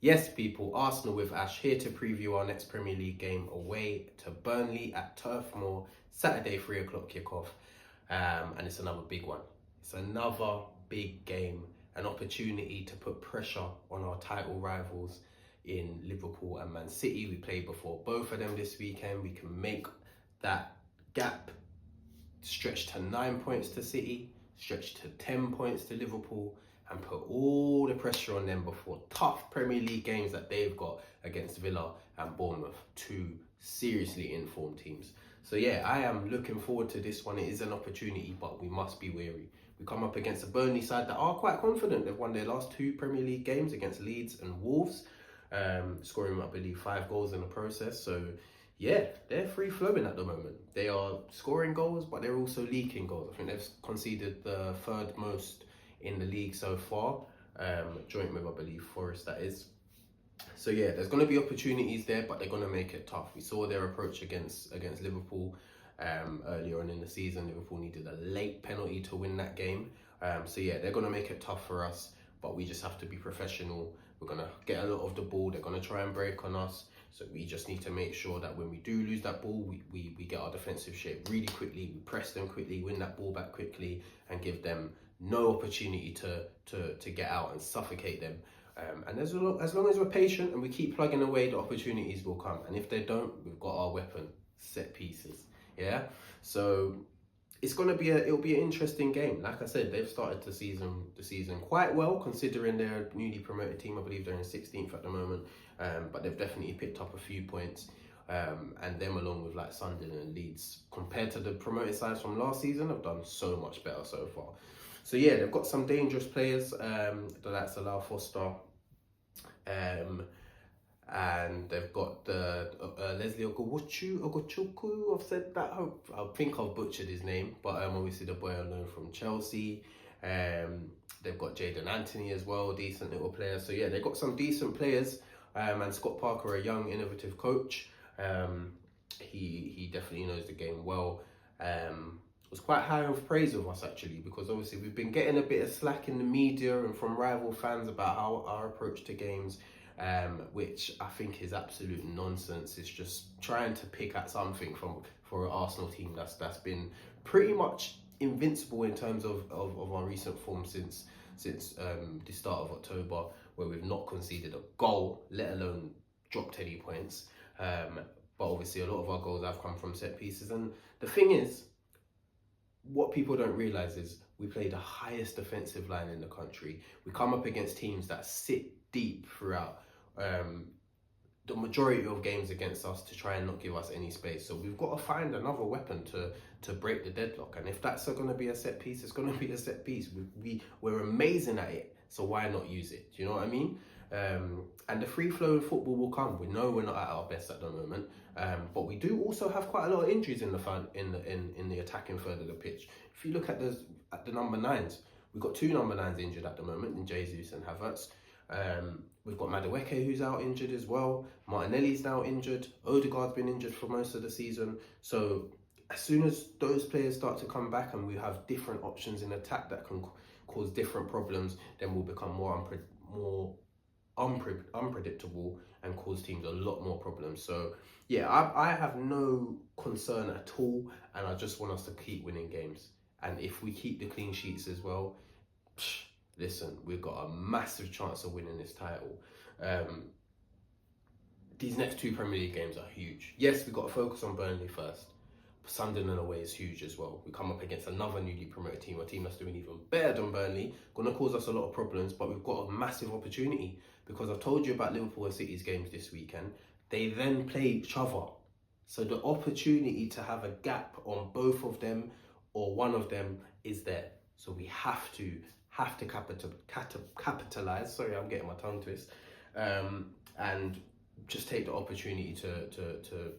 Yes, people, Arsenal with Ash here to preview our next Premier League game away to Burnley at Turf Moor, Saturday 3 o'clock kickoff. And it's another big one. It's another big game, an opportunity to put pressure on our title rivals in Liverpool and Man City. We played before both of them this weekend. We can make that gap stretch to 9 points to City, stretch to 10 points to Liverpool, and put all the pressure on them before tough Premier League games that they've got against Villa and Bournemouth, two seriously informed teams. So yeah, I am looking forward to this one. It is an opportunity, but we must be wary. We come up against a Burnley side that are quite confident. They've won their last two Premier League games against Leeds and Wolves, scoring, I believe, 5 goals in the process. So yeah, they're free flowing at the moment. They are scoring goals, but they're also leaking goals. I think they've conceded the third most in the league so far, joint with, I believe, Forest, that is. So yeah, there's going to be opportunities there, but they're going to make it tough. We saw their approach against Liverpool earlier on in the season. Liverpool needed a late penalty to win that game. So yeah, they're going to make it tough for us, but we just have to be professional. We're going to get a lot of the ball. They're going to try and break on us. So we just need to make sure that when we do lose that ball, we get our defensive shape really quickly. We press them quickly, win that ball back quickly, and give them no opportunity to get out and suffocate them. And as long as we're patient and we keep plugging away, the opportunities will come. And if they don't, we've got our weapon, set pieces. Yeah. So it'll be an interesting game. Like I said, they've started the season quite well, considering they're a newly promoted team. I believe they're in 16th at the moment, but they've definitely picked up a few points. And them, along with like Sunderland and Leeds, compared to the promoted sides from last season, have done so much better so far. So yeah, they've got some dangerous players. That's Allow Foster, and they've got Leslie Ogochukwu. I've said that. I think I've butchered his name, but obviously the boy I know from Chelsea. They've got Jadon Anthony as well, decent little player. So yeah, they've got some decent players. And Scott Parker, a young, innovative coach. He definitely knows the game well. Was quite high of praise of us, actually, because obviously we've been getting a bit of slack in the media and from rival fans about our approach to games, which I think is absolute nonsense. It's just trying to pick at something for an Arsenal team that's been pretty much invincible in terms of our recent form since the start of October, where we've not conceded a goal, let alone dropped any points. But obviously a lot of our goals have come from set pieces. And the thing is, what people don't realise is we play the highest defensive line in the country. We come up against teams that sit deep throughout the majority of games against us to try and not give us any space. So we've got to find another weapon to break the deadlock. And if that's going to be a set piece, it's going to be a set piece. We're amazing at it, so why not use it? Do you know what I mean? And the free flowing football will come. We know we're not at our best at the moment, but we do also have quite a lot of injuries in the attacking third of the pitch. If you look at the number 9s, we've got 2 number 9s injured at the moment, in Jesus and Havertz. We've got Madueke, who's out injured as well. Martinelli's now injured. Odegaard's been injured for most of the season. So as soon as those players start to come back and we have different options in attack that can cause different problems, then we'll become more unpredictable and cause teams a lot more problems. So yeah, I have no concern at all, and I just want us to keep winning games. And if we keep the clean sheets as well, listen, we've got a massive chance of winning this title. These next 2 Premier League games are huge. Yes, we've got to focus on Burnley first. Sunderland away is huge as well. We come up against another newly promoted team, a team that's doing even better than Burnley, going to cause us a lot of problems, but we've got a massive opportunity, because I've told you about Liverpool and City's games this weekend. They then play each other. So the opportunity to have a gap on both of them or one of them is there. So we have to capitalize. Sorry, I'm getting my tongue twist. And just take the opportunity to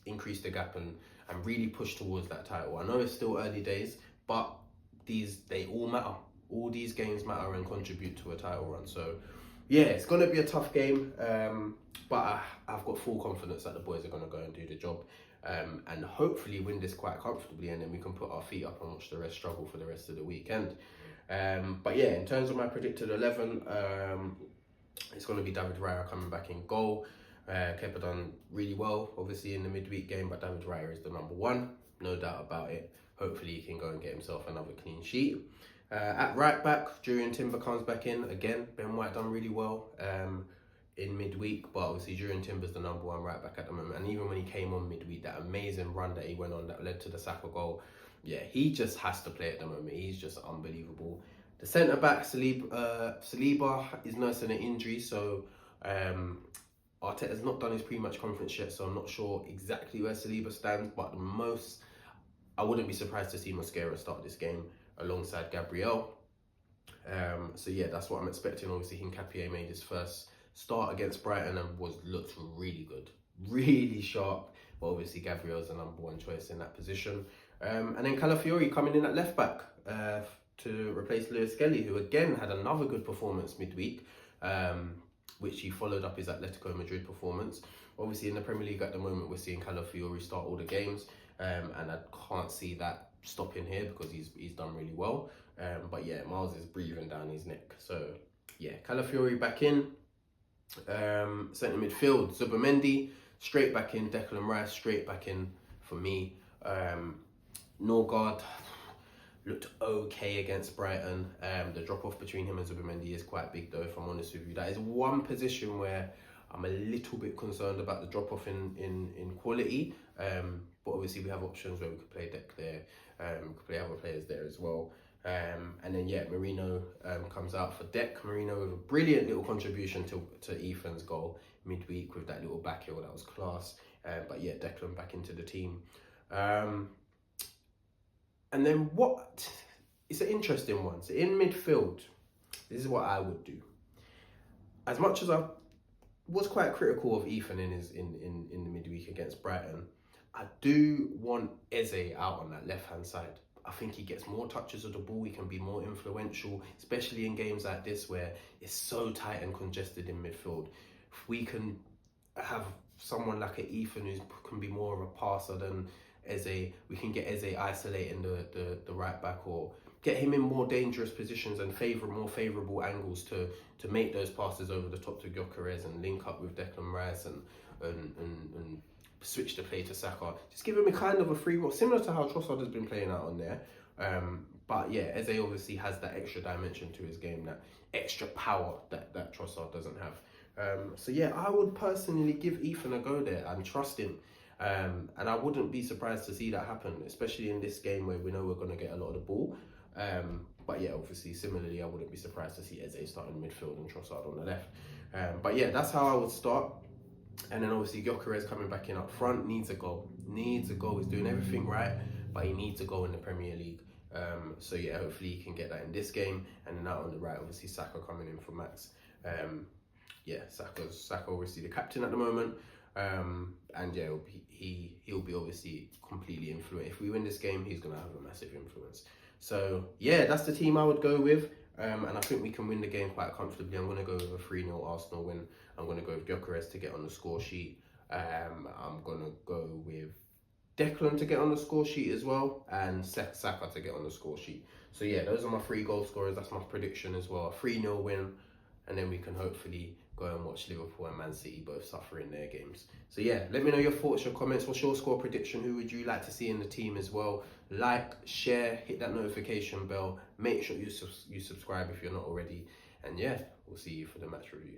increase the gap and really push towards that title. I know it's still early days, but they all matter. All these games matter and contribute to a title run. So yeah, it's going to be a tough game, but I've got full confidence that the boys are going to go and do the job, and hopefully win this quite comfortably, and then we can put our feet up and watch the rest struggle for the rest of the weekend. But yeah, in terms of my predicted 11, It's going to be David Raya coming back in goal. Kepa done really well, obviously, in the midweek game, but David Raya is the number one, no doubt about it. Hopefully, he can go and get himself another clean sheet. At right back, Jurriën Timber comes back in again. Ben White done really well in midweek, but obviously Jurriën Timber's the number one right back at the moment. And even when he came on midweek, that amazing run that he went on that led to the Saka goal, yeah, he just has to play at the moment. He's just unbelievable. The centre back, Saliba, is nursing an injury, so Arteta's not done his pre-match conference yet, so I'm not sure exactly where Saliba stands, but the most, I wouldn't be surprised to see Mosquera start this game alongside Gabriel. So yeah, that's what I'm expecting. Obviously, Hincapié made his first start against Brighton and looked really good, really sharp. But obviously, Gabriel's the number one choice in that position. And then Calafiori coming in at left back to replace Lewis Skelly, who again had another good performance midweek, which he followed up his Atletico Madrid performance. Obviously, in the Premier League at the moment, we're seeing Calafiori start all the games, and I can't see that stopping here because he's done really well. But yeah, Miles is breathing down his neck. So yeah, Calafiori back in. Centre midfield, Zubimendi straight back in, Declan Rice straight back in for me. Norgard looked okay against Brighton. The drop off between him and Zubimendi is quite big though, if I'm honest with you. That is one position where I'm a little bit concerned about the drop off in quality. But obviously we have options where we could play Dec there, we could play other players there as well. And then yeah, Merino comes out for Dec. Merino with a brilliant little contribution to Ethan's goal midweek with that little back heel, that was class. But yeah, Declan back into the team. And then what? It's an interesting one. So in midfield, this is what I would do. As much as I was quite critical of Ethan in the midweek against Brighton, I do want Eze out on that left-hand side. I think he gets more touches of the ball. He can be more influential, especially in games like this where it's so tight and congested in midfield. If we can have someone like an Ethan who can be more of a passer than Eze, we can get Eze isolating the right back, or get him in more dangerous positions and more favourable angles to make those passes over the top to Gyökeres and link up with Declan Rice and switch the play to Saka. Just give him a kind of a free role, similar to how Trossard has been playing out on there. But yeah, Eze obviously has that extra dimension to his game, that extra power that Trossard doesn't have. So yeah, I would personally give Ethan a go there and trust him. And I wouldn't be surprised to see that happen, especially in this game where we know we're going to get a lot of the ball. But yeah, obviously, similarly, I wouldn't be surprised to see Eze starting midfield and Trossard on the left. But yeah, that's how I would start. And then obviously Gyökeres coming back in up front, needs a goal. He's doing everything right, but he needs a goal in the Premier League. So yeah, hopefully he can get that in this game. And then out on the right, obviously Saka coming in for Max. Yeah, Saka obviously the captain at the moment. And yeah, he'll be obviously completely influential. If we win this game, he's going to have a massive influence. So yeah, that's the team I would go with. And I think we can win the game quite comfortably. I'm going to go with a 3-0 Arsenal win. I'm going to go with Gyökeres to get on the score sheet. I'm going to go with Declan to get on the score sheet as well, and Saka to get on the score sheet. So yeah, those are my 3 goal scorers. That's my prediction as well. A 3-0 win, and then we can hopefully go and watch Liverpool and Man City both suffer in their games. So yeah, let me know your thoughts, your comments. What's your score prediction? Who would you like to see in the team as well? Like, share, hit that notification bell. Make sure you subscribe if you're not already. And yeah, we'll see you for the match review.